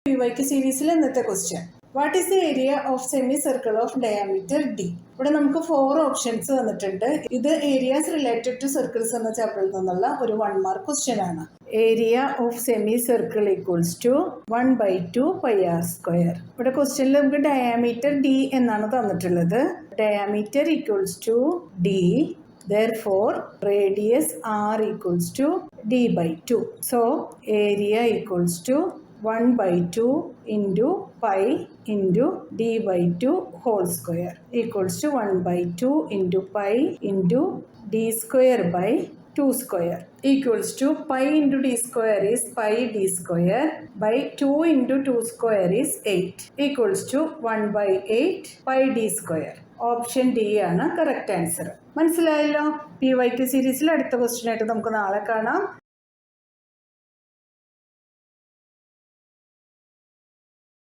PYQ സീരീസിലെ ഇന്നത്തെ question. What is the area of semi circle of diameter D? ഇവിടെ നമുക്ക് 4 ഓപ്ഷൻസ് വന്നിട്ടുണ്ട്. ഇത് ഏരിയാസ് റിലേറ്റഡ് ടു സർക്കിൾസ് എന്ന ചാപ്റ്ററിൽ നിന്നുള്ള ഒരു 1 മാർക്ക് ക്വസ്റ്റ്യൻ ആണ്. Area of semicircle equals to 1/2 πr². ഇവിടെ ക്വസ്റ്റ്യനിൽ നമുക്ക് ഡയാമീറ്റർ ഡി എന്നാണ് തന്നിട്ടുള്ളത്. Diameter equals to D. Therefore, radius r equals to d/2. So, area equals to 1/2 into pi into d/2 whole square equals to 1/2 into pi into d square by 2 square equals to pi into d square is pi d square by 2 into 2 square is 8 equals to 1/8 pi d square. Option D ആണ് correct answer. മനസ്സിലായല്ലോ? PYQ സീരീസിൽ അടുത്ത question ആയിട്ട് നമുക്ക് നാളെ കാണാം.